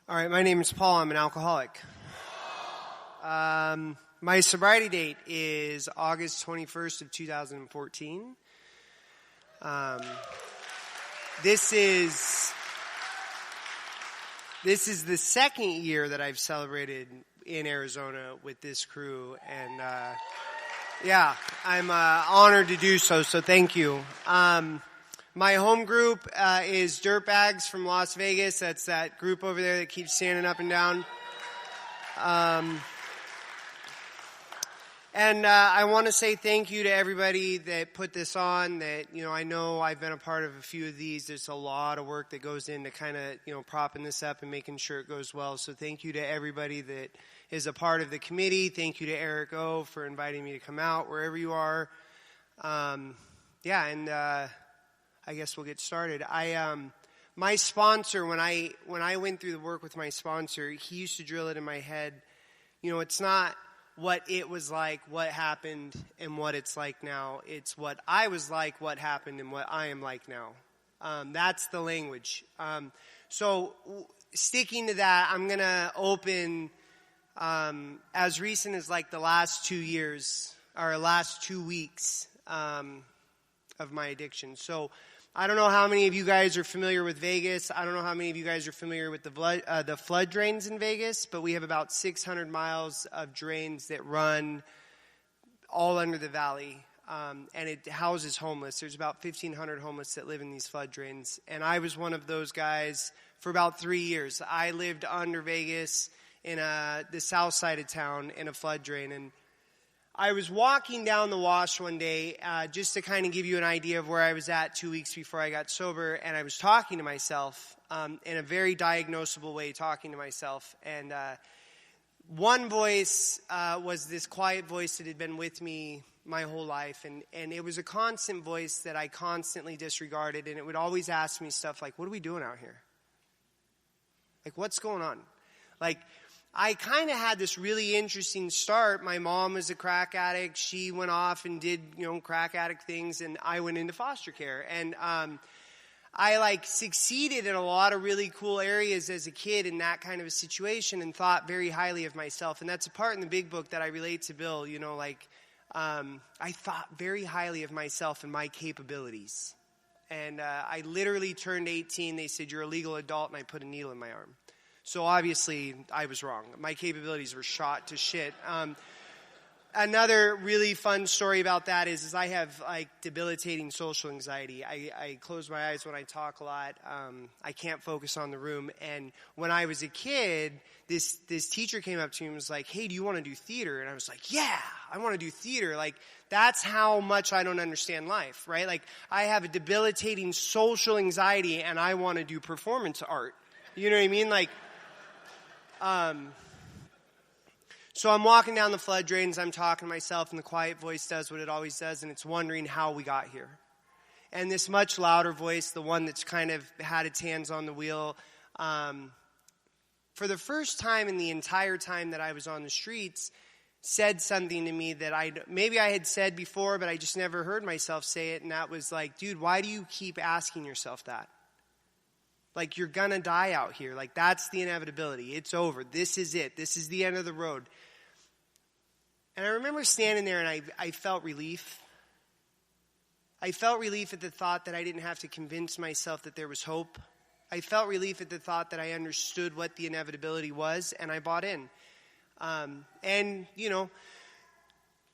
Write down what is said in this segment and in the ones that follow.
All right, my name is Paul. I'm an alcoholic. My sobriety date is August 21st of 2014. This is the second year that I've celebrated in Arizona with this crew, and I'm honored to do so. So thank you. My home group is Dirtbags from Las Vegas. That's that group over there that keeps standing up and down. And I want to say thank you to everybody that put this on. That, I know I've been a part of a few of these. There's a lot of work that goes into kind of, propping this up and making sure it goes well. So thank you to everybody that is a part of the committee. Thank you to Eric O. for inviting me to come out wherever you are. I guess we'll get started. My sponsor, when I went through the work with my sponsor, he used to drill it in my head. It's not what it was like, what happened, and what it's like now. It's what I was like, what happened, and what I am like now. That's the language. So sticking to that, I'm going to open as recent as like the last 2 years, or last 2 weeks of my addiction. So I don't know how many of you guys are familiar with Vegas. I don't know how many of you guys are familiar with the flood drains in Vegas, but we have about 600 miles of drains that run all under the valley, and it houses homeless. There's about 1,500 homeless that live in these flood drains, and I was one of those guys for about 3 years. I lived under Vegas in the south side of town in a flood drain, and I was walking down the wash one day, just to kind of give you an idea of where I was at 2 weeks before I got sober, and I was talking to myself in a very diagnosable way, talking to myself. And one voice was this quiet voice that had been with me my whole life, and it was a constant voice that I constantly disregarded, and it would always ask me stuff like, what are we doing out here? Like, what's going on? Like, I kind of had this really interesting start. My mom was a crack addict. She went off and did, crack addict things, and I went into foster care. And I succeeded in a lot of really cool areas as a kid in that kind of a situation, and thought very highly of myself. And that's a part in the big book that I relate to Bill. I thought very highly of myself and my capabilities. And I literally turned 18. They said, "You're a legal adult," and I put a needle in my arm. So obviously, I was wrong. My capabilities were shot to shit. Another really fun story about that is I have debilitating social anxiety. I close my eyes when I talk a lot. I can't focus on the room. And when I was a kid, this teacher came up to me and was like, "Hey, do you want to do theater?" And I was like, "Yeah, I want to do theater." That's how much I don't understand life, right? I have a debilitating social anxiety, and I want to do performance art. You know what I mean? So I'm walking down the flood drains, I'm talking to myself, and the quiet voice does what it always does, and it's wondering how we got here. And this much louder voice, the one that's kind of had its hands on the wheel, for the first time in the entire time that I was on the streets, said something to me that maybe I had said before, but I just never heard myself say it, and that was like, "Dude, why do you keep asking yourself that? You're gonna die out here. That's the inevitability. It's over. This is it. This is the end of the road." And I remember standing there, and I felt relief. I felt relief at the thought that I didn't have to convince myself that there was hope. I felt relief at the thought that I understood what the inevitability was, and I bought in.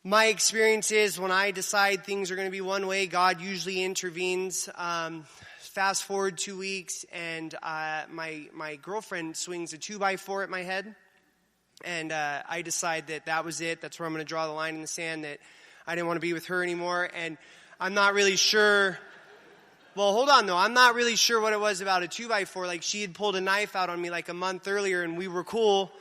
My experience is when I decide things are going to be one way, God usually intervenes. Fast forward 2 weeks, and my girlfriend swings a 2x4 at my head, and I decide that was it. That's where I'm going to draw the line in the sand, that I didn't want to be with her anymore. And I'm not really sure. Well, hold on, though. I'm not really sure what it was about a 2x4. She had pulled a knife out on me a month earlier, and we were cool.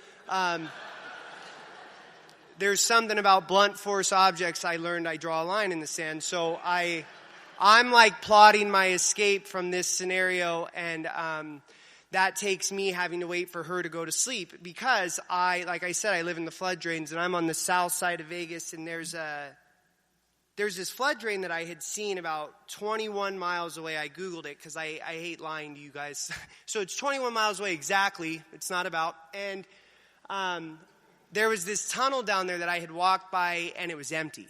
There's something about blunt force objects I learned I draw a line in the sand. So I'm plotting my escape from this scenario, and that takes me having to wait for her to go to sleep, because like I said, I live in the flood drains, and I'm on the south side of Vegas, and there's there's this flood drain that I had seen about 21 miles away. I Googled it because I hate lying to you guys. So it's 21 miles away exactly. It's not about. And there was this tunnel down there that I had walked by, and it was empty.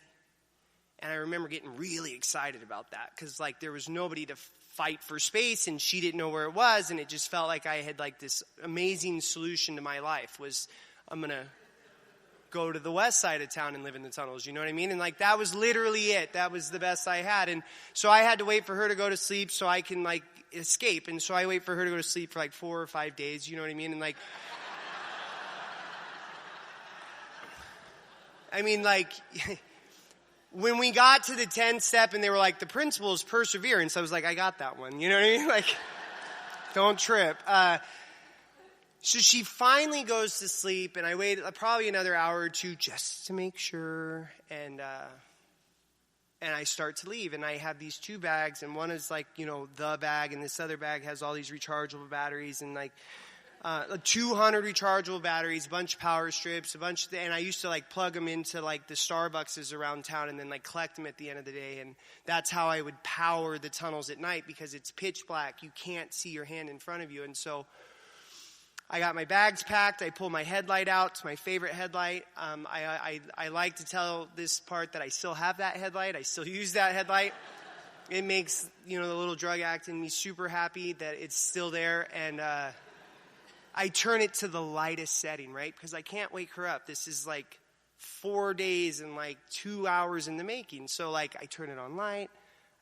And I remember getting really excited about that because, like, there was nobody to fight for space, and she didn't know where it was, and it just felt like I had, like, this amazing solution to my life was I'm going to go to the west side of town and live in the tunnels, you know what I mean? And, like, that was literally it. That was the best I had. And so I had to wait for her to go to sleep so I can, like, escape. And so I wait for her to go to sleep for, like, 4 or 5 days, you know what I mean? And, like, I mean, like... When we got to the 10th step and they were like, the principle is perseverance, I was like, I got that one. You know what I mean? Like, don't trip. So she finally goes to sleep, and I wait probably another hour or two just to make sure. And I start to leave, and I have these 2 bags, and one is like, you know, the bag, and this other bag has all these rechargeable batteries, and like 200 rechargeable batteries, a bunch of power strips, and I used to like plug them into like the Starbucks around town and then like collect them at the end of the day. And that's how I would power the tunnels at night because it's pitch black. You can't see your hand in front of you. And so I got my bags packed. I pull my headlight out. It's my favorite headlight. I like to tell this part that I still have that headlight. I still use that headlight. It makes, you know, the little drug addict in me super happy that it's still there. And, I turn it to the lightest setting, right? Because I can't wake her up. This is like 4 days and like 2 hours in the making. So like I turn it on light.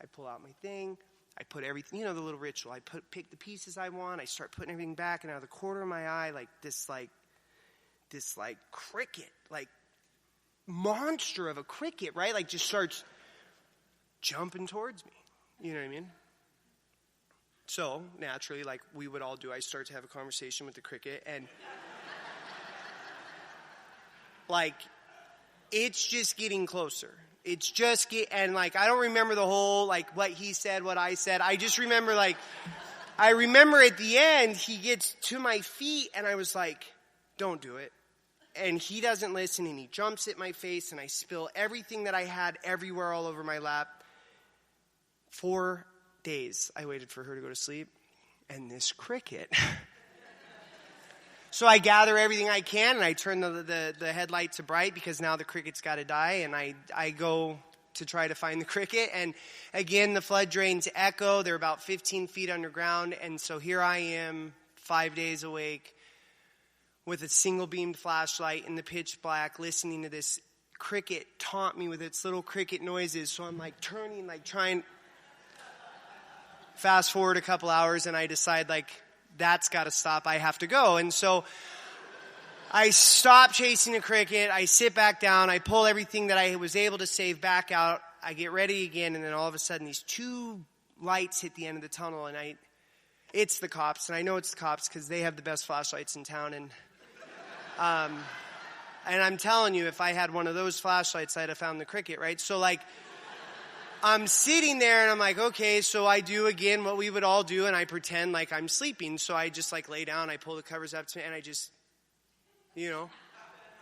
I pull out my thing. I put everything, you know, the little ritual. I pick the pieces I want. I start putting everything back, and out of the corner of my eye, like this cricket, like monster of a cricket, right? Like just starts jumping towards me. You know what I mean? So, naturally, like we would all do, I start to have a conversation with the cricket, and like, it's just getting closer. It's just and like, I don't remember the whole, like, what he said, what I said. I just remember, like, I remember at the end, he gets to my feet, and I was like, don't do it. And he doesn't listen, and he jumps at my face, and I spill everything that I had everywhere all over my lap. 4 days I waited for her to go to sleep, and this cricket. So I gather everything I can, and I turn the headlight to bright because now the cricket's got to die, and I go to try to find the cricket. And again, the flood drains echo. They're about 15 feet underground, and so here I am 5 days awake with a single beamed flashlight in the pitch black, listening to this cricket taunt me with its little cricket noises. So I'm like turning, like trying. Fast forward a couple hours, and I decide, like, that's got to stop. I have to go. And so I stop chasing the cricket. I sit back down. I pull everything that I was able to save back out. I get ready again, and then all of a sudden these 2 lights hit the end of the tunnel, and it's the cops. And I know it's the cops because they have the best flashlights in town. And I'm telling you, if I had one of those flashlights, I'd have found the cricket, right? So, like, I'm sitting there, and I'm like, okay, so I do again what we would all do, and I pretend like I'm sleeping. So I just like lay down, I pull the covers up to me, and I just, you know.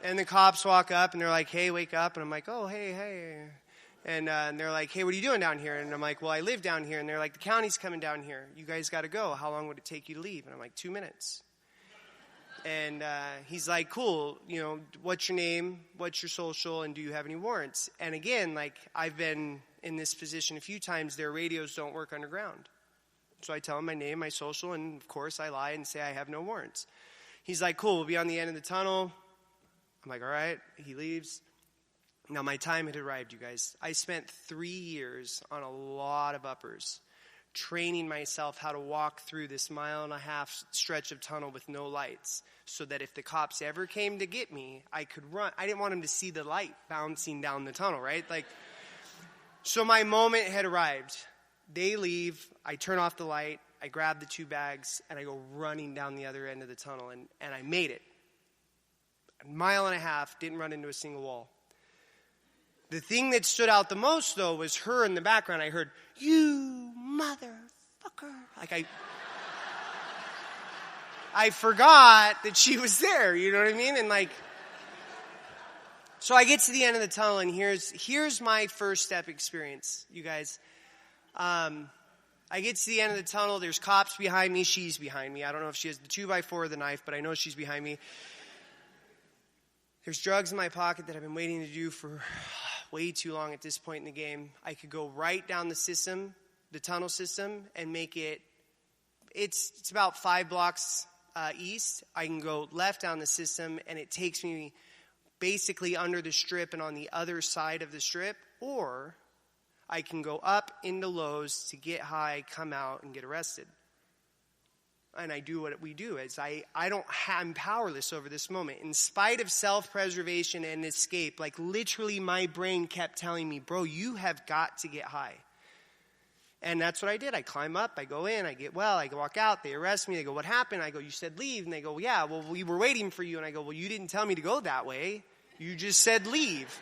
And the cops walk up, and they're like, hey, wake up. And I'm like, oh, hey. And they're like, hey, what are you doing down here? And I'm like, well, I live down here. And they're like, the county's coming down here. You guys got to go. How long would it take you to leave? And I'm like, 2 minutes. And he's like, cool, you know, what's your name, what's your social, and do you have any warrants? And again, like, I've been in this position a few times. Their radios don't work underground. So I tell him my name, my social, and of course I lie and say I have no warrants. He's like, cool, we'll be on the end of the tunnel. I'm like, all right. He leaves. Now my time had arrived, you guys. I spent 3 years on a lot of uppers, training myself how to walk through this 1.5 mile stretch of tunnel with no lights, so that if the cops ever came to get me, I could run. I didn't want them to see the light bouncing down the tunnel, right? Like, so my moment had arrived. They leave. I turn off the light. I grab the 2 bags, and I go running down the other end of the tunnel, and I made it. 1.5 miles, didn't run into a single wall. The thing that stood out the most, though, was her in the background. I heard, you motherfucker. Like, I forgot that she was there, you know what I mean? And like, So I get to the end of the tunnel, and here's my first step experience, you guys. I get to the end of the tunnel. There's cops behind me. She's behind me. I don't know if she has the 2x4 or the knife, but I know she's behind me. There's drugs in my pocket that I've been waiting to do for way too long at this point in the game. I could go right down the system, the tunnel system, and make it. It's about 5 blocks east. I can go left down the system, and it takes me basically under the strip and on the other side of the strip, or I can go up into Lowe's to get high, come out, and get arrested. And I do what we do. I'm powerless over this moment. In spite of self-preservation and escape, like literally my brain kept telling me, bro, you have got to get high. And that's what I did. I climb up, I go in, I get well, I walk out, they arrest me, they go, what happened? I go, you said leave. And they go, yeah, well, we were waiting for you. And I go, well, you didn't tell me to go that way. You just said leave.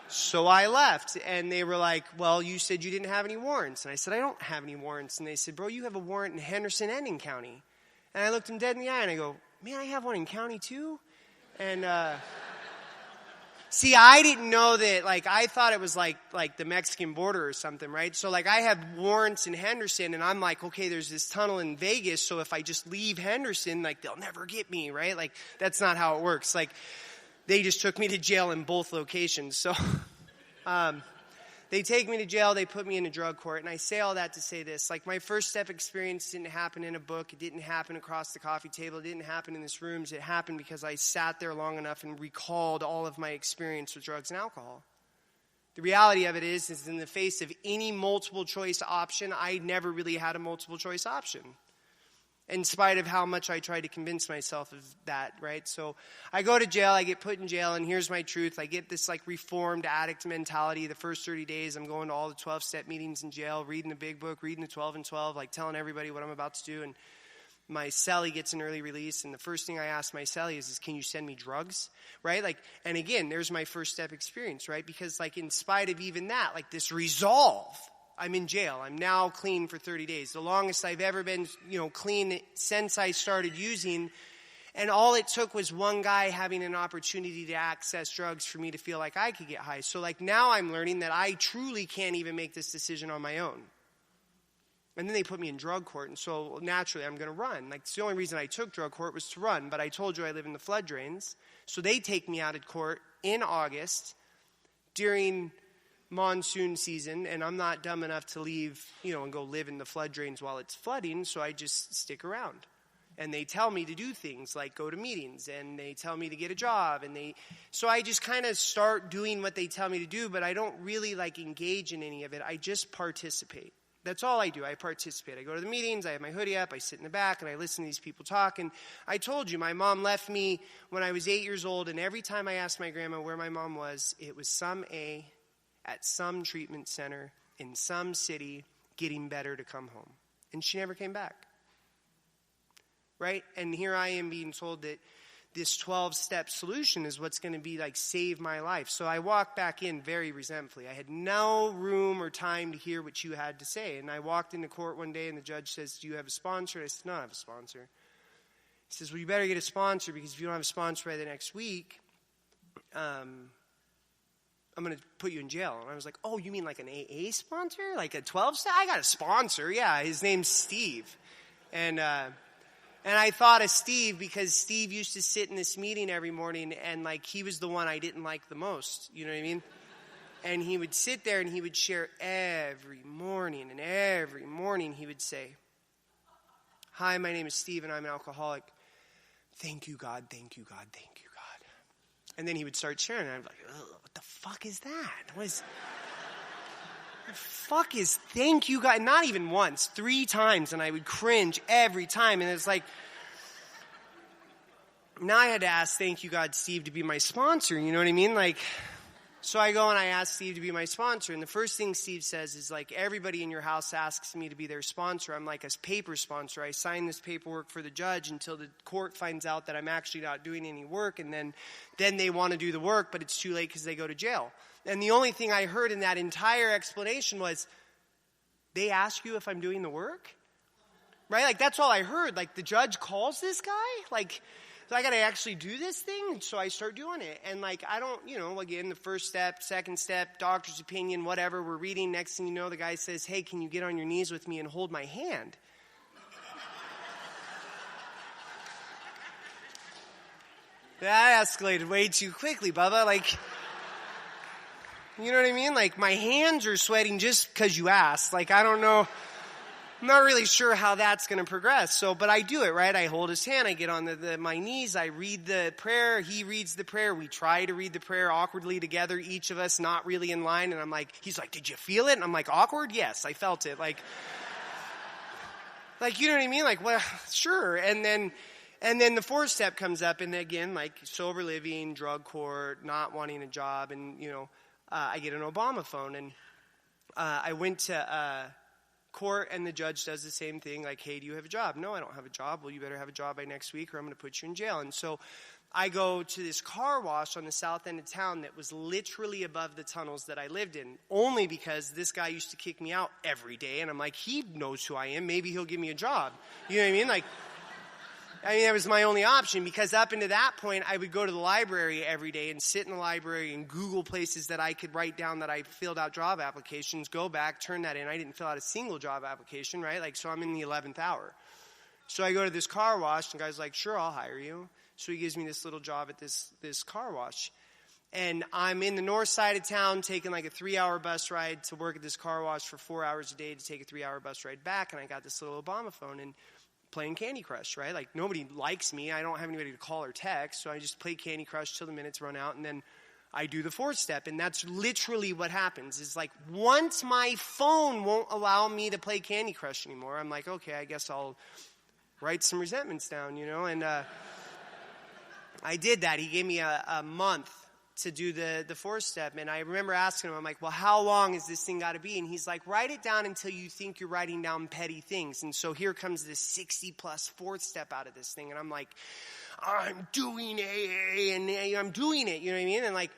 So I left, and they were like, well, you said you didn't have any warrants. And I said, I don't have any warrants. And they said, bro, you have a warrant in Henderson and in county. And I looked them dead in the eye, and I go, man, I have one in county too? And see, I didn't know that, like, I thought it was like the Mexican border or something, right? So, like, I have warrants in Henderson, and I'm like, okay, there's this tunnel in Vegas, so if I just leave Henderson, like, they'll never get me, right? Like, that's not how it works. Like, they just took me to jail in both locations. So they take me to jail. They put me in a drug court. And I say all that to say this. Like, my first step experience didn't happen in a book. It didn't happen across the coffee table. It didn't happen in this room. It happened because I sat there long enough and recalled all of my experience with drugs and alcohol. The reality of it is in the face of any multiple choice option, I never really had a multiple choice option. In spite of how much I tried to convince myself of that, right? So I go to jail, I get put in jail, and here's my truth. I get this, like, reformed addict mentality. The first 30 days, I'm going to all the 12-step meetings in jail, reading the big book, reading the 12 and 12, like, telling everybody what I'm about to do. And my cellie gets an early release, and the first thing I ask my cellie is can you send me drugs, right? Like, and again, there's my first step experience, right? Because, like, in spite of even that, like, this resolve, I'm in jail. I'm now clean for 30 days. The longest I've ever been, clean since I started using. And all it took was one guy having an opportunity to access drugs for me to feel like I could get high. So, like, now I'm learning that I truly can't even make this decision on my own. And then they put me in drug court. And so naturally I'm going to run. Like, it's the only reason I took drug court was to run. But I told you I live in the flood drains. So they take me out of court in August during monsoon season, and I'm not dumb enough to leave, and go live in the flood drains while it's flooding, so I just stick around. And they tell me to do things like go to meetings, and they tell me to get a job, so I just kind of start doing what they tell me to do, but I don't really, like, engage in any of it. I just participate. That's all I do. I participate. I go to the meetings, I have my hoodie up, I sit in the back, and I listen to these people talk. And I told you, my mom left me when I was 8 years old, and every time I asked my grandma where my mom was, it was some A at some treatment center in some city getting better to come home. And she never came back. Right? And here I am being told that this 12-step solution is what's going to be, like, save my life. So I walked back in very resentfully. I had no room or time to hear what you had to say. And I walked into court one day, and the judge says, do you have a sponsor? I said, no, I have a sponsor. He says, well, you better get a sponsor, because if you don't have a sponsor by the next week, I'm going to put you in jail. And I was like, oh, you mean like an AA sponsor? Like a 12-step? I got a sponsor. Yeah, his name's Steve. And I thought of Steve because Steve used to sit in this meeting every morning, and, like, he was the one I didn't like the most. You know what I mean? And he would sit there and he would share every morning, and every morning he would say, hi, my name is Steve and I'm an alcoholic. Thank you, God. Thank you, God. Thank you, God. And then he would start sharing, and I'd be like, what the fuck is that? What the fuck is thank you, God? Not even once, 3 times, and I would cringe every time. And it's like, now I had to ask thank you, God, Steve, to be my sponsor. You know what I mean? Like, so I go and I ask Steve to be my sponsor. And the first thing Steve says is, like, everybody in your house asks me to be their sponsor. I'm like a paper sponsor. I sign this paperwork for the judge until the court finds out that I'm actually not doing any work. And then they want to do the work, but it's too late because they go to jail. And the only thing I heard in that entire explanation was, they ask you if I'm doing the work? Right? Like, that's all I heard. Like, the judge calls this guy? Like, I got to actually do this thing. So I start doing it. And like, I don't, again, the first step, second step, doctor's opinion, whatever, we're reading. Next thing you know, the guy says, hey, can you get on your knees with me and hold my hand? That escalated way too quickly, Bubba. Like, you know what I mean? Like, my hands are sweating just because you asked. Like, I don't know. I'm not really sure how that's going to progress. So, but I do it, right? I hold his hand. I get on my knees. I read the prayer. He reads the prayer. We try to read the prayer awkwardly together, each of us not really in line. And I'm like, he's like, did you feel it? And I'm like, awkward? Yes, I felt it. Like, you know what I mean? Like, well, sure. And then the fourth step comes up, and again, like sober living, drug court, not wanting a job, and, I get an Obama phone, and I went to court, and the judge does the same thing, like, hey, do you have a job? No, I don't have a job. Well, you better have a job by next week, or I'm going to put you in jail. And so I go to this car wash on the south end of town that was literally above the tunnels that I lived in, only because this guy used to kick me out every day, and I'm like, he knows who I am. Maybe he'll give me a job. You know what I mean? Like, that was my only option, because up until that point, I would go to the library every day and sit in the library and Google places that I could write down that I filled out job applications, go back, turn that in. I didn't fill out a single job application, right? Like, so I'm in the 11th hour. So I go to this car wash, and the guy's like, sure, I'll hire you. So he gives me this little job at this car wash. And I'm in the north side of town taking like a 3-hour bus ride to work at this car wash for 4 hours a day to take a 3-hour bus ride back. And I got this little Obama phone, and playing Candy Crush, right? Like, nobody likes me. I don't have anybody to call or text, so I just play Candy Crush till the minutes run out, and then I do the fourth step, and that's literally what happens. Is like, once my phone won't allow me to play Candy Crush anymore, I'm like, okay, I guess I'll write some resentments down, and I did that. He gave me a month to do the fourth step. And I remember asking him, I'm like, well, how long is this thing got to be? And he's like, write it down until you think you're writing down petty things. And so here comes this 60-plus fourth step out of this thing. And I'm like, I'm doing AA, and I'm doing it. You know what I mean? And like,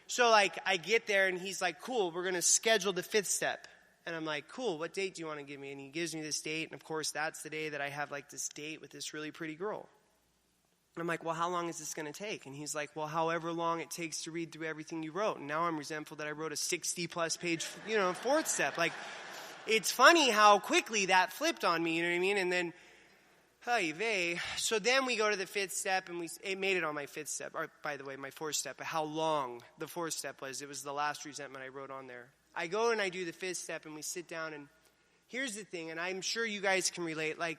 so like, I get there, and he's like, cool, we're going to schedule the fifth step. And I'm like, cool, what date do you want to give me? And he gives me this date. And of course, that's the day that I have like this date with this really pretty girl. I'm like, well, how long is this going to take? And he's like, well, however long it takes to read through everything you wrote. And now I'm resentful that I wrote a 60-plus page, fourth step. Like, it's funny how quickly that flipped on me, you know what I mean? And then, so then we go to the fifth step, and it made it on my fifth step. Or, by the way, my fourth step, but how long the fourth step was. It was the last resentment I wrote on there. I go and I do the fifth step, and we sit down, and here's the thing, and I'm sure you guys can relate, like,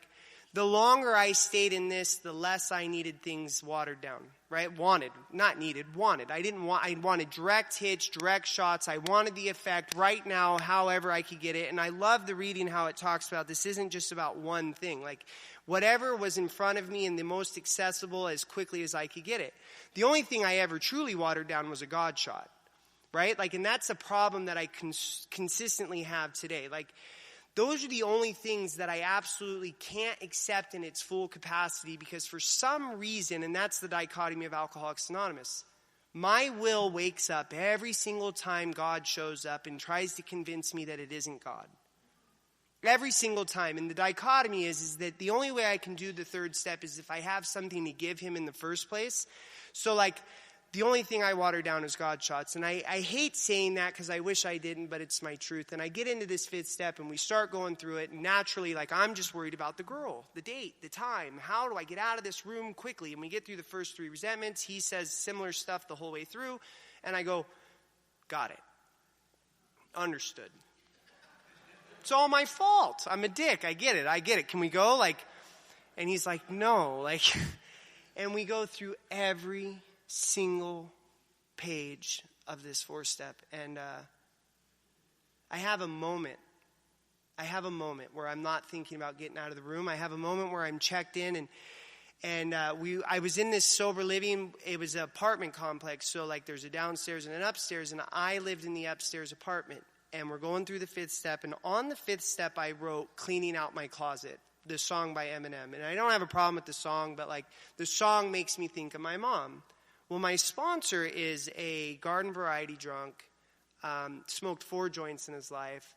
the longer I stayed in this, the less I needed things watered down, right? Wanted. I wanted direct hits, direct shots. I wanted the effect right now, however I could get it. And I love the reading how it talks about this isn't just about one thing. Like, whatever was in front of me and the most accessible as quickly as I could get it. The only thing I ever truly watered down was a God shot, right? Like, and that's a problem that I consistently have today. Like, those are the only things that I absolutely can't accept in its full capacity, because for some reason, and that's the dichotomy of Alcoholics Anonymous, my will wakes up every single time God shows up and tries to convince me that it isn't God. Every single time. And the dichotomy is that the only way I can do the third step is if I have something to give him in the first place. So like, the only thing I water down is God shots. And I hate saying that because I wish I didn't, but it's my truth. And I get into this fifth step, and we start going through it. And naturally, like, I'm just worried about the girl, the date, the time. How do I get out of this room quickly? And we get through the first 3 resentments. He says similar stuff the whole way through. And I go, got it. Understood. It's all my fault. I'm a dick. I get it. Can we go? Like, and he's like, no. Like, and we go through every single page of this 4 step, and I have a moment where I'm not thinking about getting out of the room. I have a moment where I'm checked in, and I was in this sober living. It was an apartment complex, so like there's a downstairs and an upstairs, and I lived in the upstairs apartment. And we're going through the 5th step, and on the 5th step I wrote "Cleaning Out My Closet," the song by Eminem. And I don't have a problem with the song, but like, the song makes me think of my mom. Well, my sponsor is a garden variety drunk, smoked 4 joints in his life,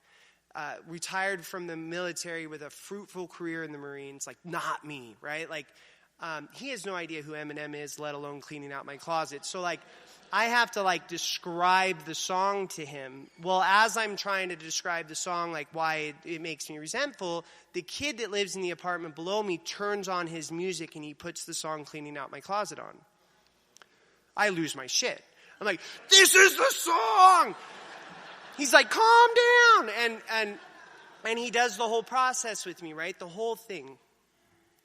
retired from the military with a fruitful career in the Marines. Like, not me, right? Like, He has no idea who Eminem is, let alone cleaning out my closet. So, like, I have to, like, describe the song to him. Well, as I'm trying to describe the song, like, why it makes me resentful, the kid that lives in the apartment below me turns on his music and he puts the song Cleaning Out My Closet on. I lose my shit. I'm like, this is the song! He's like, calm down! And he does the whole process with me, right? The whole thing.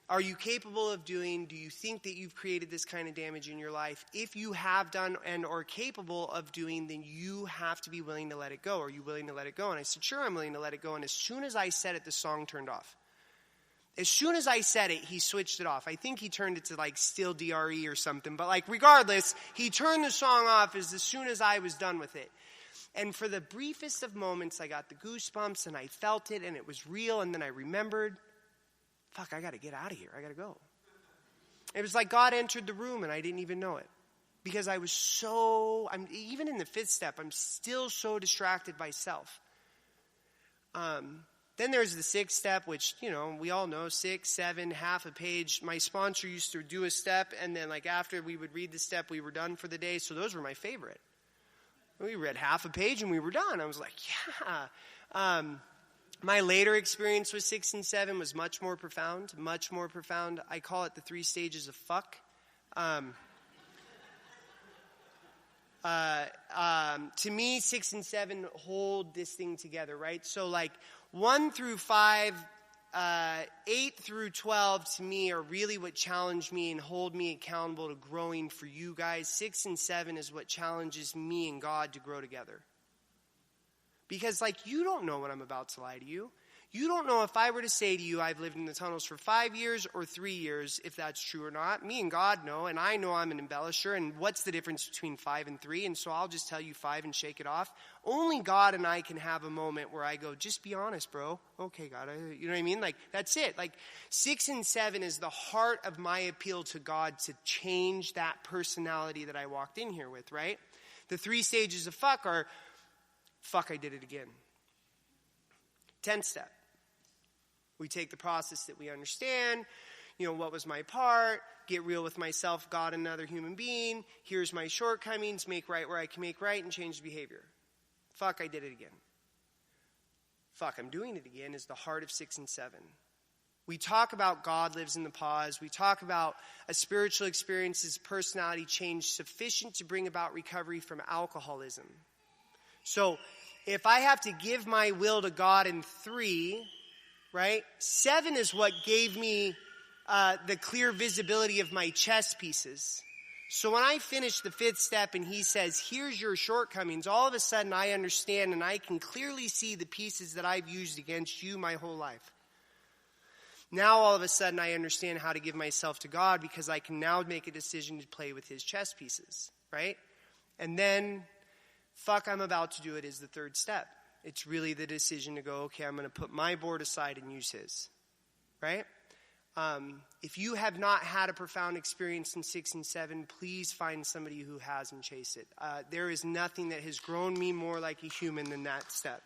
Are you capable of doing? Do you think that you've created this kind of damage in your life? If you have done and are capable of doing, then you have to be willing to let it go. Are you willing to let it go? And I said, sure, I'm willing to let it go. And as soon as I said it, the song turned off. As soon as I said it, he switched it off. I think he turned it to like Still DRE or something. But like regardless, he turned the song off as soon as I was done with it. And for the briefest of moments, I got the goosebumps and I felt it and it was real. And then I remembered, fuck, I got to get out of here. I got to go. It was like God entered the room and I didn't even know it. Because I was even in the fifth step, I'm still so distracted by self. Then there's the sixth step, which, you know, we all know, 6, 7, half a page. My sponsor used to do a step, and then like after we would read the step, we were done for the day. So those were my favorite. We read half a page and we were done. I was like, yeah. My later experience with 6 and 7 was much more profound. I call it the 3 stages of fuck. To me, 6 and 7 hold this thing together, right? So like 1 through 5, 8 through 12 to me are really what challenge me and hold me accountable to growing for you guys. 6 and 7 is what challenges me and God to grow together. Because, like, you don't know what I'm about to lie to you. You don't know if I were to say to you I've lived in the tunnels for 5 years or 3 years, if that's true or not. Me and God know, and I know I'm an embellisher, and what's the difference between 5 and 3? And so I'll just tell you 5 and shake it off. Only God and I can have a moment where I go, just be honest, bro. Okay, God, you know what I mean? Like, that's it. Like, 6 and 7 is the heart of my appeal to God to change that personality that I walked in here with, right? The 3 stages of fuck are, fuck, I did it again. 10th step. We take the process that we understand. You know, what was my part? Get real with myself, God, and another human being. Here's my shortcomings. Make right where I can make right and change behavior. Fuck, I did it again. Fuck, I'm doing it again is the heart of 6 and 7. We talk about God lives in the pause. We talk about a spiritual experience as personality change sufficient to bring about recovery from alcoholism. So if I have to give my will to God in 3, right, 7 is what gave me the clear visibility of my chess pieces. So when I finish the 5th step and he says, here's your shortcomings, all of a sudden I understand and I can clearly see the pieces that I've used against you my whole life. Now all of a sudden I understand how to give myself to God because I can now make a decision to play with his chess pieces, right? And then, fuck, I'm about to do it is the 3rd step. It's really the decision to go, okay, I'm going to put my board aside and use his, right? If you have not had a profound experience in 6 and 7, please find somebody who has and chase it. There is nothing that has grown me more like a human than that step.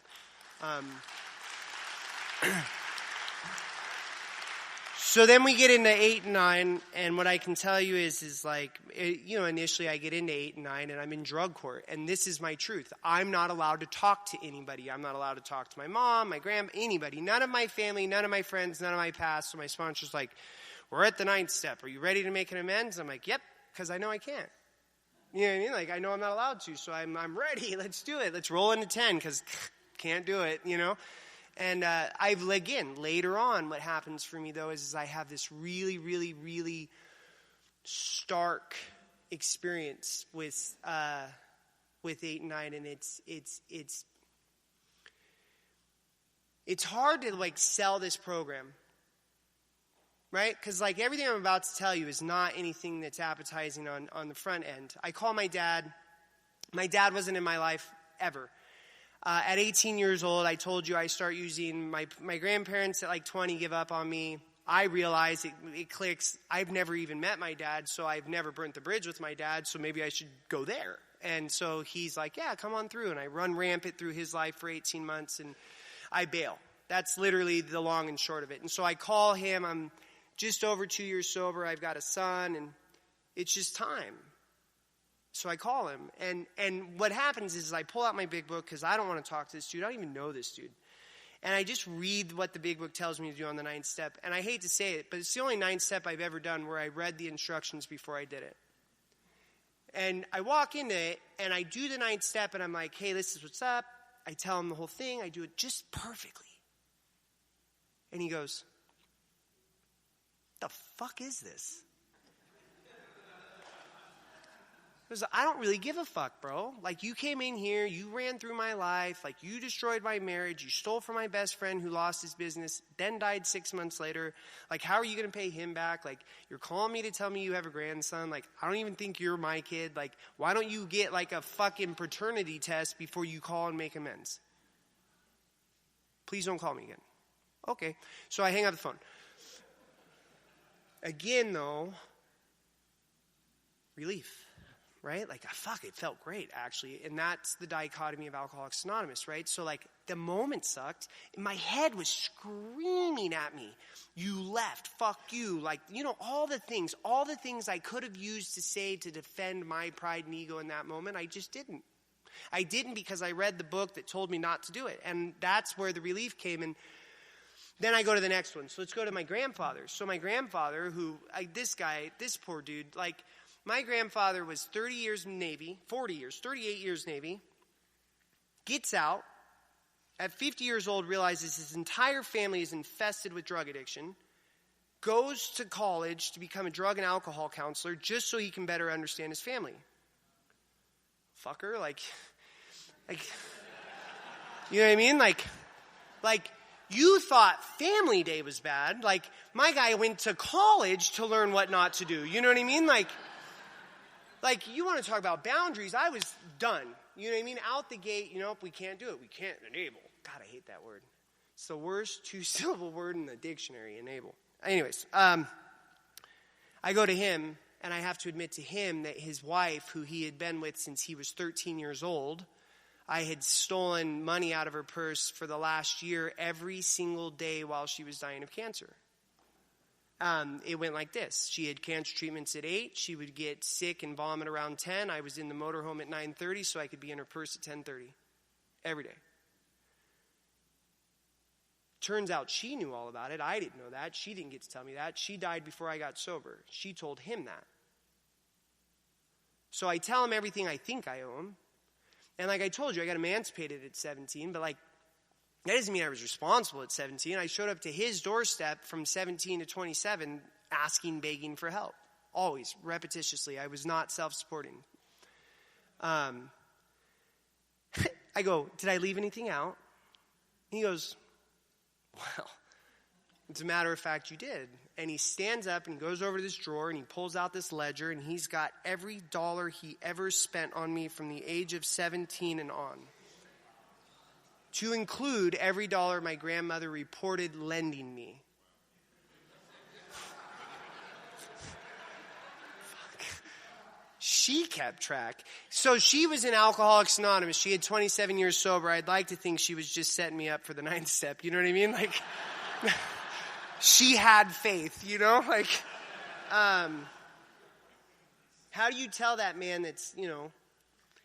So then we get into 8 and 9, and what I can tell you is like, initially I get into 8 and 9, and I'm in drug court, and this is my truth. I'm not allowed to talk to anybody. I'm not allowed to talk to my mom, my grandma, anybody. None of my family, none of my friends, none of my past. So my sponsor's like, we're at the 9th step. Are you ready to make an amends? I'm like, yep, because I know I can't. You know what I mean? Like, I know I'm not allowed to, so I'm ready. Let's do it. Let's roll into 10, because can't do it, you know? And later on, what happens for me, though, is I have this really, really, really stark experience with 8 and 9, and it's hard to, like, sell this program, right? Because, like, everything I'm about to tell you is not anything that's appetizing on the front end. I call my dad. My dad wasn't in my life ever. At 18 years old, I told you I start using my grandparents at like 20 give up on me. I realize it clicks. I've never even met my dad, so I've never burnt the bridge with my dad, so maybe I should go there. And so he's like, yeah, come on through. And I run rampant through his life for 18 months, and I bail. That's literally the long and short of it. And so I call him. I'm just over 2 years sober. I've got a son, and it's just time. So I call him, and what happens is I pull out my big book because I don't want to talk to this dude. I don't even know this dude. And I just read what the big book tells me to do on the 9th step. And I hate to say it, but it's the only 9th step I've ever done where I read the instructions before I did it. And I walk into it, and I do the 9th step, and I'm like, hey, this is what's up. I tell him the whole thing. I do it just perfectly. And he goes, the fuck is this? Because I don't really give a fuck, bro. Like, you came in here, you ran through my life, like, you destroyed my marriage, you stole from my best friend who lost his business, then died 6 months later. Like, how are you going to pay him back? Like, you're calling me to tell me you have a grandson. Like, I don't even think you're my kid. Like, why don't you get, like, a fucking paternity test before you call and make amends? Please don't call me again. Okay. So I hang up the phone. Again, though, relief. Right? Like, fuck, it felt great, actually. And that's the dichotomy of Alcoholics Anonymous, right? So, like, the moment sucked. My head was screaming at me. You left. Fuck you. Like, you know, all the things I could have used to say to defend my pride and ego in that moment, I just didn't. I didn't because I read the book that told me not to do it. And that's where the relief came. And then I go to the next one. So let's go to my grandfather. So my grandfather, this poor dude, like, my grandfather was 38 years Navy, gets out, at 50 years old realizes his entire family is infested with drug addiction, goes to college to become a drug and alcohol counselor just so he can better understand his family. Fucker, like, you know what I mean? Like, you thought Family Day was bad. Like, my guy went to college to learn what not to do. You know what I mean? Like, you want to talk about boundaries, I was done. You know what I mean? Out the gate, we can't do it. We can't enable. God, I hate that word. It's the worst 2-syllable word in the dictionary, enable. Anyways, I go to him, and I have to admit to him that his wife, who he had been with since he was 13 years old, I had stolen money out of her purse for the last year every single day while she was dying of cancer. It went like this. She had cancer treatments at 8. She would get sick and vomit around 10. I was in the motorhome at 9:30 so I could be in her purse at 10:30 every day. Turns out she knew all about it. I didn't know that. She didn't get to tell me that. She died before I got sober. She told him that. So I tell him everything I think I owe him. And like I told you, I got emancipated at 17, but like, that doesn't mean I was responsible at 17. I showed up to his doorstep from 17 to 27 asking, begging for help. Always, repetitiously. I was not self-supporting. I go, did I leave anything out? He goes, well, as a matter of fact, you did. And he stands up and goes over to this drawer and he pulls out this ledger and he's got every dollar he ever spent on me from the age of 17 and on. To include every dollar my grandmother reported lending me. She kept track. So she was in Alcoholics Anonymous. She had 27 years sober. I'd like to think she was just setting me up for the 9th step. You know what I mean? Like, she had faith, Like, how do you tell that man that's,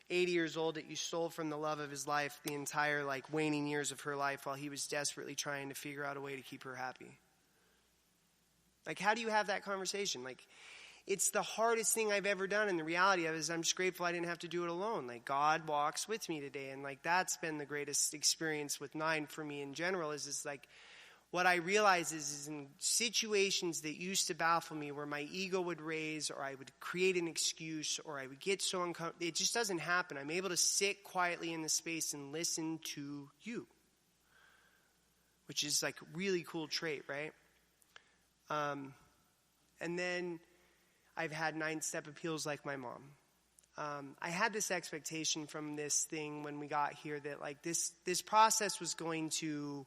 80 years old that you stole from the love of his life the entire, waning years of her life while he was desperately trying to figure out a way to keep her happy? Like, how do you have that conversation? Like, it's the hardest thing I've ever done, and the reality of it is I'm just grateful I didn't have to do it alone. Like, God walks with me today, and, that's been the greatest experience with 9 for me in general is what I realize is in situations that used to baffle me where my ego would raise or I would create an excuse or I would get so uncomfortable, it just doesn't happen. I'm able to sit quietly in the space and listen to you, which is a really cool trait, right? And then I've had 9-step appeals like my mom. I had this expectation from this thing when we got here that this process was going to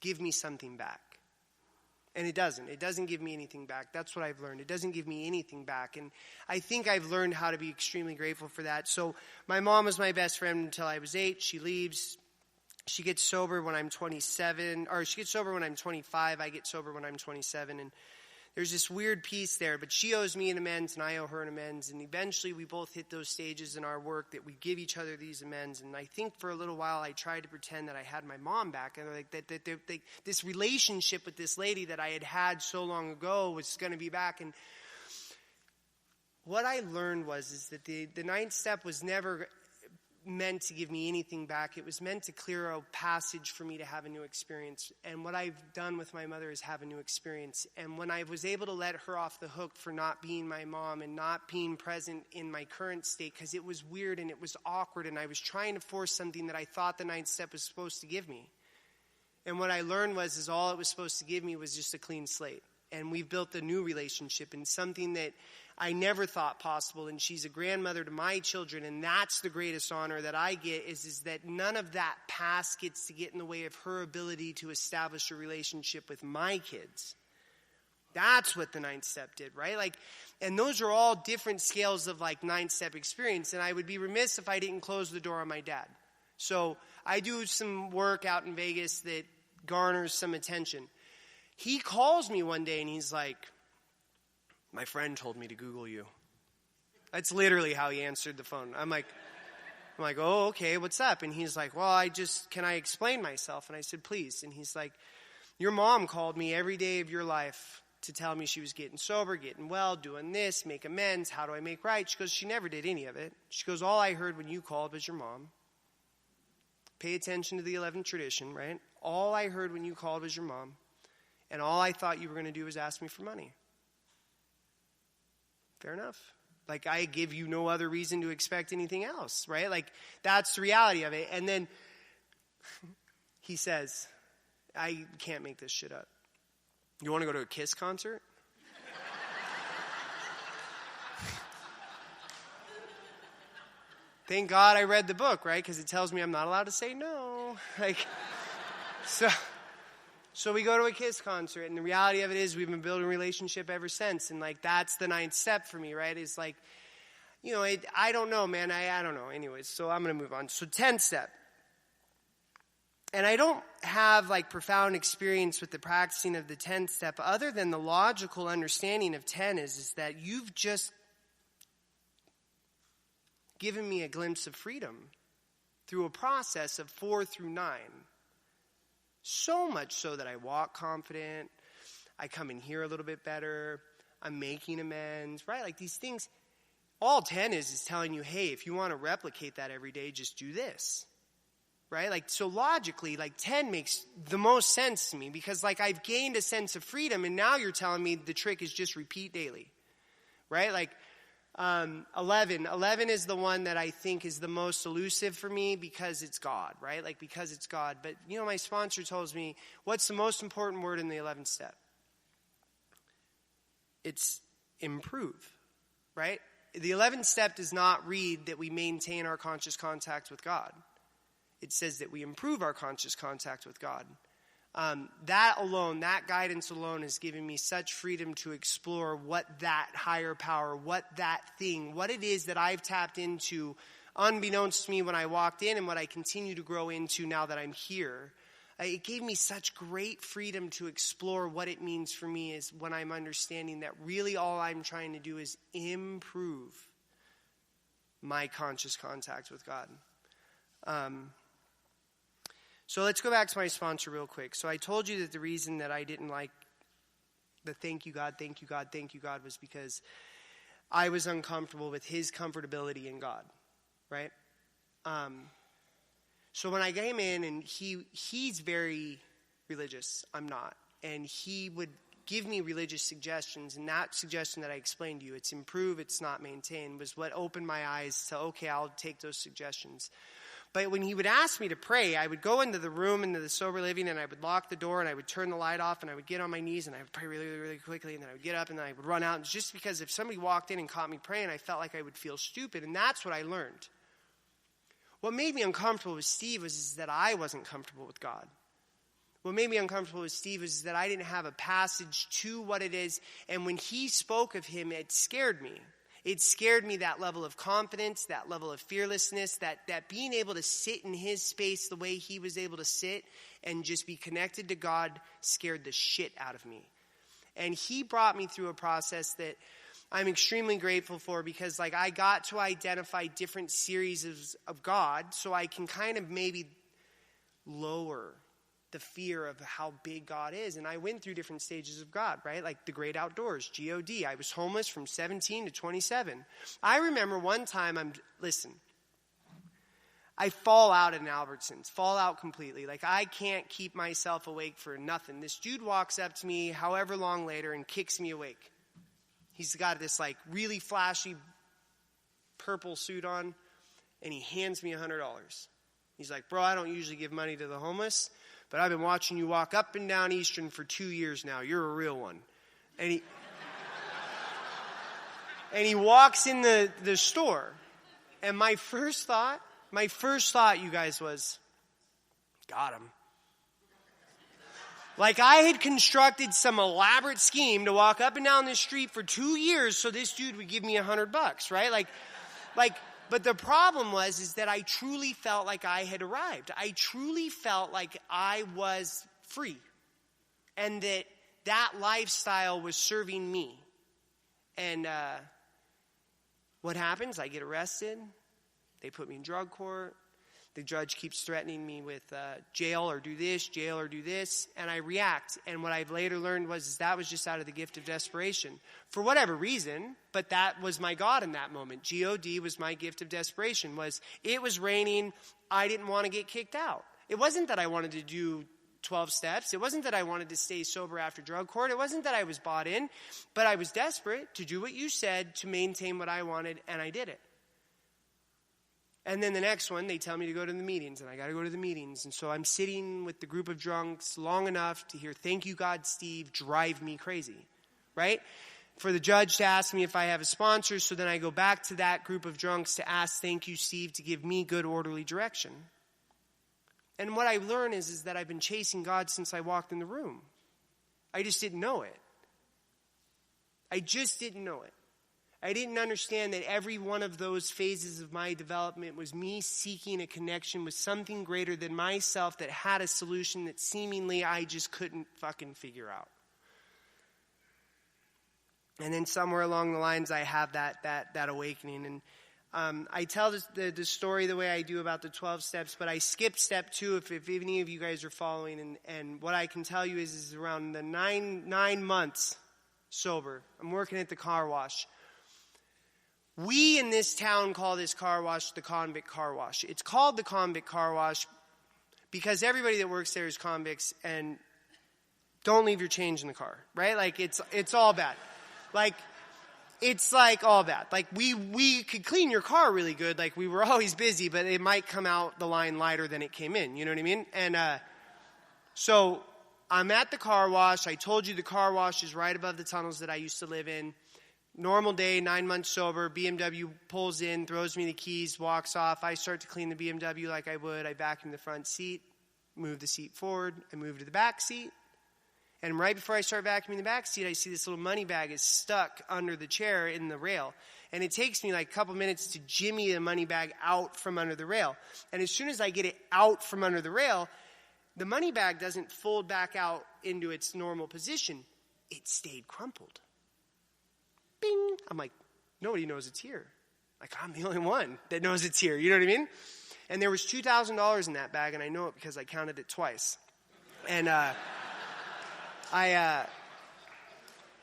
give me something back. And it doesn't. It doesn't give me anything back. That's what I've learned. It doesn't give me anything back. And I think I've learned how to be extremely grateful for that. So my mom was my best friend until I was 8. She leaves. She gets sober when I'm 27, or she gets sober when I'm 25. I get sober when I'm 27, and there's this weird piece there, but she owes me an amends and I owe her an amends, and eventually we both hit those stages in our work that we give each other these amends. And I think for a little while I tried to pretend that I had my mom back, and like that this relationship with this lady that I had so long ago was going to be back. And what I learned is that the ninth step was never meant to give me anything back. It was meant to clear a passage for me to have a new experience. And what I've done with my mother is have a new experience. And when I was able to let her off the hook for not being my mom and not being present in my current state, because it was weird and it was awkward and I was trying to force something that I thought the ninth step was supposed to give me. And what I learned is all it was supposed to give me was just a clean slate. And we've built a new relationship, and something that I never thought possible. And she's a grandmother to my children, and that's the greatest honor that I get is that none of that past gets to get in the way of her ability to establish a relationship with my kids. That's what the ninth step did, right? Like, and those are all different scales of like ninth step experience. And I would be remiss if I didn't close the door on my dad. So I do some work out in Vegas that garners some attention. He calls me one day and he's like, "My friend told me to Google you." That's literally how he answered the phone. I'm like, "Oh, okay, what's up?" And he's like, "Well, can I explain myself?" And I said, "Please." And he's like, "Your mom called me every day of your life to tell me she was getting sober, getting well, doing this, make amends. How do I make right?" She goes, "She never did any of it." She goes, "All I heard when you called was your mom." Pay attention to the 11th tradition, right? All I heard when you called was your mom. And all I thought you were going to do was ask me for money. Fair enough. Like, I give you no other reason to expect anything else, right? Like, that's the reality of it. And then he says, "I can't make this shit up. You want to go to a Kiss concert?" Thank God I read the book, right? Because it tells me I'm not allowed to say no. Like, So we go to a Kiss concert, and the reality of it is we've been building a relationship ever since. And, like, that's the ninth step for me, right? It's like, I don't know, man. I don't know. Anyways, so I'm going to move on. So 10th step. And I don't have, like, profound experience with the practicing of the 10th step other than the logical understanding of 10 is that you've just given me a glimpse of freedom through a process of 4 through 9. So much so that I walk confident, I come in here a little bit better, I'm making amends, right? Like these things, all 10 is telling you, hey, if you want to replicate that every day, just do this, right? Like, so logically, like 10 makes the most sense to me because like I've gained a sense of freedom, and now you're telling me the trick is just repeat daily, right? Like 11 is the one that I think is the most elusive for me because it's God, right? Like, because it's God. But, my sponsor tells me, what's the most important word in the 11th step? It's improve, right? The 11th step does not read that we maintain our conscious contact with God. It says that we improve our conscious contact with God. That alone, that guidance alone has given me such freedom to explore what that higher power, what that thing, what it is that I've tapped into unbeknownst to me when I walked in and what I continue to grow into now that I'm here. It gave me such great freedom to explore what it means for me is when I'm understanding that really all I'm trying to do is improve my conscious contact with God. So let's go back to my sponsor real quick. So I told you that the reason that I didn't like the thank you God was because I was uncomfortable with his comfortability in God, right? So when I came in, and he's very religious, I'm not, and he would give me religious suggestions, and that suggestion that I explained to you, it's improve, it's not maintain, was what opened my eyes to, okay, I'll take those suggestions. But when he would ask me to pray, I would go into the room, into the sober living, and I would lock the door, and I would turn the light off, and I would get on my knees, and I would pray really, really quickly, and then I would get up, and then I would run out. And just because if somebody walked in and caught me praying, I felt like I would feel stupid, and that's what I learned. What made me uncomfortable with Steve was that I wasn't comfortable with God. What made me uncomfortable with Steve was that I didn't have a passage to what it is, and when he spoke of him, it scared me. It scared me, that level of confidence, that level of fearlessness, that being able to sit in his space the way he was able to sit and just be connected to God scared the shit out of me. And he brought me through a process that I'm extremely grateful for, because like I got to identify different series of God so I can kind of maybe lower the fear of how big God is. And I went through different stages of God, right? Like the great outdoors, G-O-D. I was homeless from 17 to 27. I remember one time I fall out in Albertsons, fall out completely. Like I can't keep myself awake for nothing. This dude walks up to me however long later and kicks me awake. He's got this like really flashy purple suit on, and he hands me $100. He's like, bro, I don't usually give money to the homeless, but I've been watching you walk up and down Eastern for 2 years now. You're a real one. And he walks in the store. And my first thought, you guys, was, got him. Like I had constructed some elaborate scheme to walk up and down the street for 2 years so this dude would give me $100, right? But the problem is that I truly felt like I had arrived. I truly felt like I was free, and that lifestyle was serving me. And what happens? I get arrested. They put me in drug court. The judge keeps threatening me with jail or do this, and I react. And what I've later learned was that was just out of the gift of desperation. For whatever reason, but that was my God in that moment. G-O-D was my gift of desperation. It was raining. I didn't want to get kicked out. It wasn't that I wanted to do 12 steps. It wasn't that I wanted to stay sober after drug court. It wasn't that I was bought in, but I was desperate to do what you said, to maintain what I wanted, and I did it. And then the next one, they tell me to go to the meetings, and I got to go to the meetings. And so I'm sitting with the group of drunks long enough to hear, thank you, God, Steve, drive me crazy, right? For the judge to ask me if I have a sponsor, so then I go back to that group of drunks to ask, thank you, Steve, to give me good, orderly direction. And what I learned is that I've been chasing God since I walked in the room. I just didn't know it. I didn't understand that every one of those phases of my development was me seeking a connection with something greater than myself that had a solution that seemingly I just couldn't fucking figure out. And then somewhere along the lines, I have that awakening. And I tell the story the way I do about the 12 steps, but I skipped step 2 if any of you guys are following. And what I can tell you is around the 9 months sober, I'm working at the car wash. We in this town call this car wash the convict car wash. It's called the convict car wash because everybody that works there is convicts, and don't leave your change in the car, right? Like it's all bad. Like it's like all bad. Like we could clean your car really good. Like we were always busy, but it might come out the line lighter than it came in. You know what I mean? And so I'm at the car wash. I told you the car wash is right above the tunnels that I used to live in. Normal day, 9 months sober, BMW pulls in, throws me the keys, walks off. I start to clean the BMW like I would. I vacuum the front seat, move the seat forward. I move to the back seat. And right before I start vacuuming the back seat, I see this little money bag is stuck under the chair in the rail. And it takes me like a couple minutes to jimmy the money bag out from under the rail. And as soon as I get it out from under the rail, the money bag doesn't fold back out into its normal position. It stayed crumpled. Bing. I'm like, nobody knows it's here. Like, I'm the only one that knows it's here. You know what I mean? And there was $2,000 in that bag, and I know it because I counted it twice. And I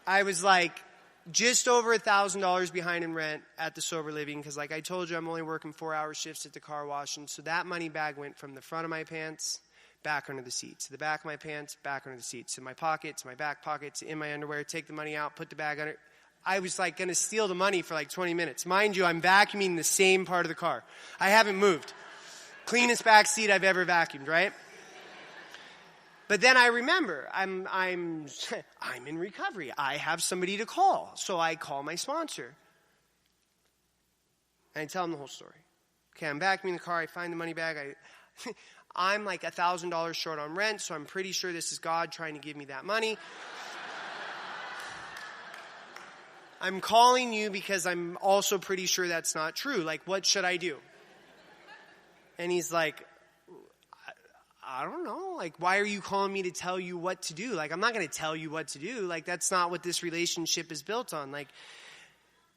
was like just over $1,000 behind in rent at the sober living because, like I told you, I'm only working 4-hour shifts at the car wash. And so that money bag went from the front of my pants back under the seat, to the back of my pants, back under the seat, to my pocket, to my back pocket, to in my underwear, take the money out, put the bag under. I was like going to steal the money for like 20 minutes. Mind you, I'm vacuuming the same part of the car. I haven't moved. Cleanest back seat I've ever vacuumed, right? But then I remember I'm in recovery. I have somebody to call. So I call my sponsor. And I tell him the whole story. Okay, I'm vacuuming the car. I find the money bag. I'm like $1,000 short on rent, so I'm pretty sure this is God trying to give me that money. I'm calling you because I'm also pretty sure that's not true. Like, what should I do? And he's like, I don't know. Like, why are you calling me to tell you what to do? Like, I'm not going to tell you what to do. Like, that's not what this relationship is built on. Like,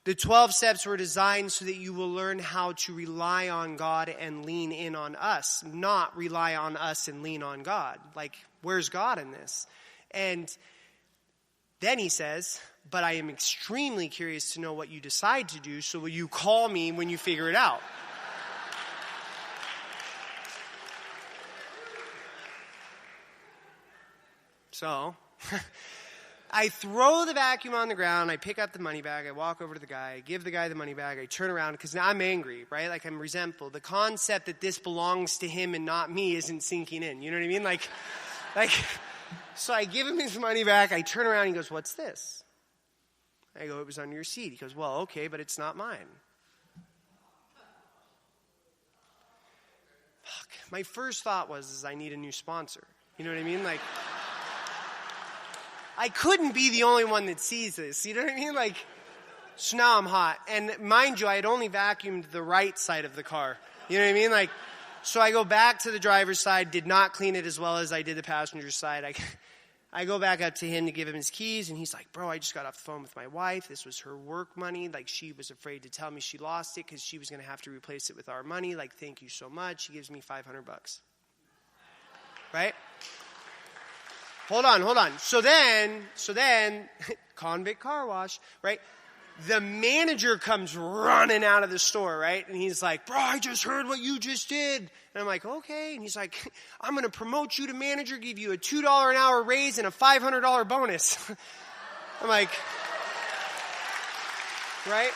the 12 steps were designed so that you will learn how to rely on God and lean in on us, not rely on us and lean on God. Like, where's God in this? And then he says, but I am extremely curious to know what you decide to do, so will you call me when you figure it out? So, I throw the vacuum on the ground, I pick up the money bag, I walk over to the guy, I give the guy the money bag, I turn around, because now I'm angry, right? Like, I'm resentful. The concept that this belongs to him and not me isn't sinking in. You know what I mean? Like, so I give him his money back, I turn around, he goes, what's this? I go, it was under your seat. He goes, well, okay, but it's not mine. Fuck. My first thought was, I need a new sponsor. You know what I mean? Like, I couldn't be the only one that sees this. You know what I mean? Like, so now I'm hot. And mind you, I had only vacuumed the right side of the car. You know what I mean? Like, so I go back to the driver's side, did not clean it as well as I did the passenger side. I go back up to him to give him his keys, and he's like, bro, I just got off the phone with my wife. This was her work money. Like, she was afraid to tell me she lost it because she was going to have to replace it with our money. Like, thank you so much. He gives me $500. Right? Hold on. So then, convict car wash, right? The manager comes running out of the store, right? And he's like, bro, I just heard what you just did. And I'm like, okay. And he's like, I'm going to promote you to manager, give you a $2 an hour raise and a $500 bonus. I'm like, right?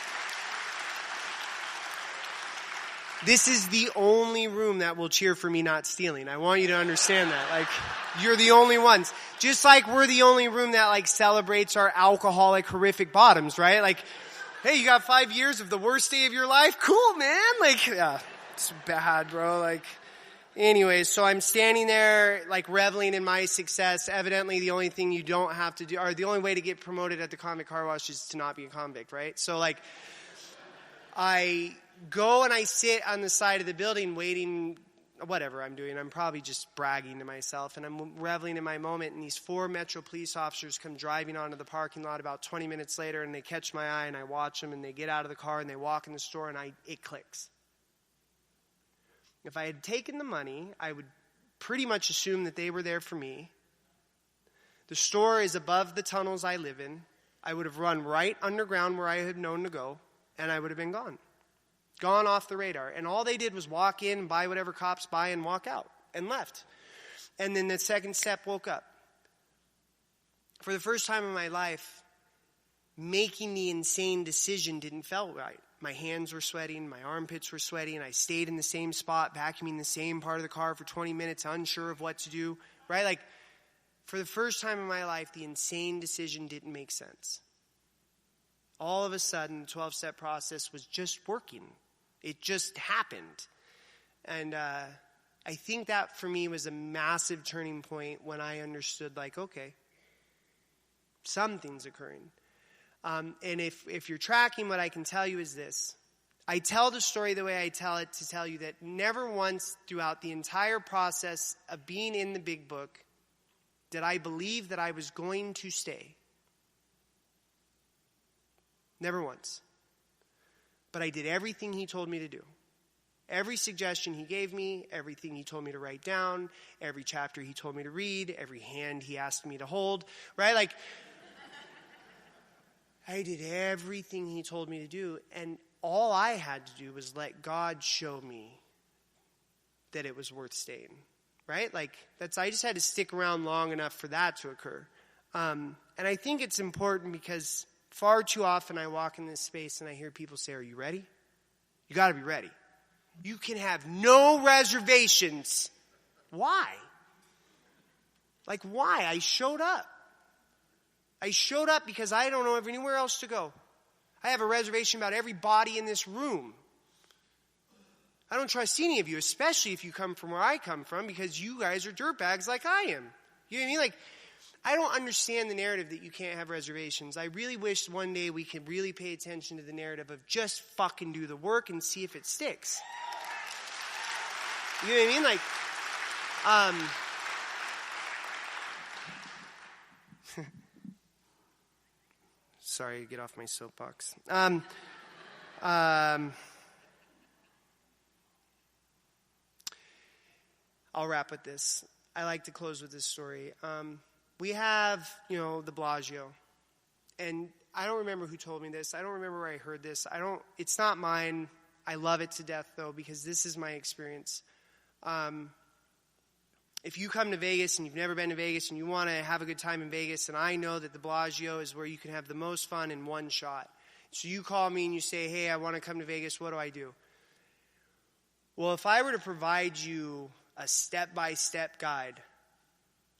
This is the only room that will cheer for me not stealing. I want you to understand that. Like, you're the only ones. Just like we're the only room that, like, celebrates our alcoholic, horrific bottoms, right? Like, hey, you got 5 years of the worst day of your life? Cool, man. Like, yeah, it's bad, bro. Like, anyways, so I'm standing there, like, reveling in my success. Evidently, the only thing you don't have to do, or the only way to get promoted at the convict car wash is to not be a convict, right? So, like, I go and I sit on the side of the building waiting, whatever I'm doing. I'm probably just bragging to myself, and I'm reveling in my moment, and these 4 Metro police officers come driving onto the parking lot about 20 minutes later, and they catch my eye, and I watch them, and they get out of the car, and they walk in the store, and it clicks. If I had taken the money, I would pretty much assume that they were there for me. The store is above the tunnels I live in. I would have run right underground where I had known to go, and I would have been gone. Gone off the radar. And all they did was walk in, buy whatever cops buy, and walk out. And left. And then the second step woke up. For the first time in my life, making the insane decision didn't feel right. My hands were sweating, my armpits were sweating, I stayed in the same spot, vacuuming the same part of the car for 20 minutes, unsure of what to do. Right? Like, for the first time in my life, the insane decision didn't make sense. All of a sudden, the 12-step process was just working. It just happened. And I think that for me was a massive turning point when I understood, like, okay, something's occurring. And if you're tracking, what I can tell you is this. I tell the story the way I tell it to tell you that never once throughout the entire process of being in the big book did I believe that I was going to stay. Never once. But I did everything he told me to do. Every suggestion he gave me, everything he told me to write down, every chapter he told me to read, every hand he asked me to hold, right? Like, I did everything he told me to do, and all I had to do was let God show me that it was worth staying, right? Like, I just had to stick around long enough for that to occur. And I think it's important because far too often I walk in this space and I hear people say, are you ready? You got to be ready. You can have no reservations. Why? Like, why? I showed up. I showed up because I don't know of anywhere else to go. I have a reservation about every body in this room. I don't trust any of you, especially if you come from where I come from, because you guys are dirtbags like I am. You know what I mean? Like, I don't understand the narrative that you can't have reservations. I really wish one day we could really pay attention to the narrative of just fucking do the work and see if it sticks. You know what I mean? Like, sorry, get off my soapbox. I'll wrap with this. I like to close with this story. We have, the Bellagio. And I don't remember who told me this. I don't remember where I heard this. It's not mine. I love it to death, though, because this is my experience. If you come to Vegas and you've never been to Vegas and you want to have a good time in Vegas, and I know that the Bellagio is where you can have the most fun in one shot. So you call me and you say, hey, I want to come to Vegas. What do I do? Well, if I were to provide you a step-by-step guide,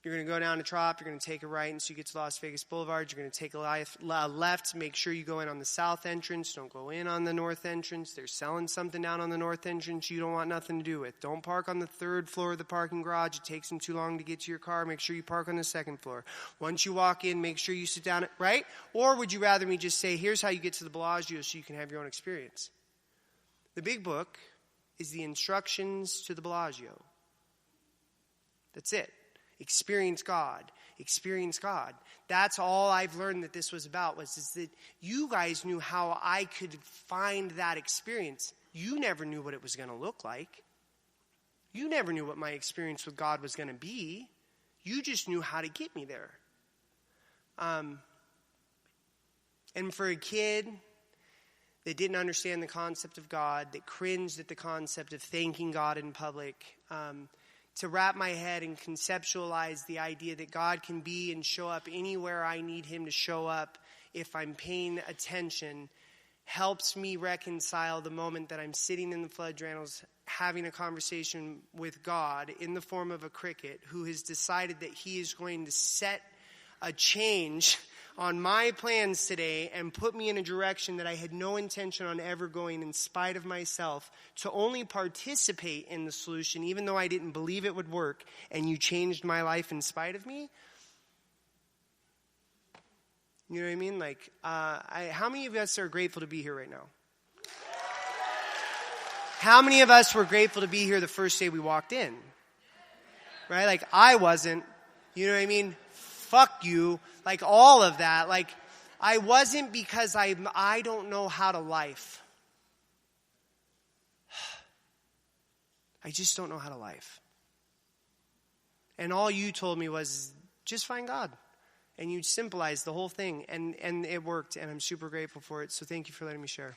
you're going to go down to Trop, you're going to take a right, and so you get to Las Vegas Boulevard, you're going to take a left, make sure you go in on the south entrance, don't go in on the north entrance. They're selling something down on the north entrance you don't want nothing to do with. Don't park on the third floor of the parking garage. It takes them too long to get to your car. Make sure you park on the second floor. Once you walk in, make sure you sit down, right? Or would you rather me just say, here's how you get to the Bellagio so you can have your own experience? The big book is the instructions to the Bellagio. That's it. Experience God. Experience God. That's all I've learned that this was about, is that you guys knew how I could find that experience. You never knew what it was going to look like. You never knew what my experience with God was going to be. You just knew how to get me there. And for a kid that didn't understand the concept of God, that cringed at the concept of thanking God in public, to wrap my head and conceptualize the idea that God can be and show up anywhere I need him to show up if I'm paying attention, helps me reconcile the moment that I'm sitting in the flood drainels having a conversation with God in the form of a cricket who has decided that he is going to set a change on my plans today and put me in a direction that I had no intention on ever going in spite of myself, to only participate in the solution even though I didn't believe it would work, and you changed my life in spite of me. You know what I mean? Like, how many of us are grateful to be here right now? How many of us were grateful to be here the first day we walked in? Right? Like, I wasn't. You know what I mean? Fuck you. Like, all of that. Like, I wasn't, because I don't know how to life. I just don't know how to life. And all you told me was, just find God. And you symbolized the whole thing. And it worked. And I'm super grateful for it. So thank you for letting me share.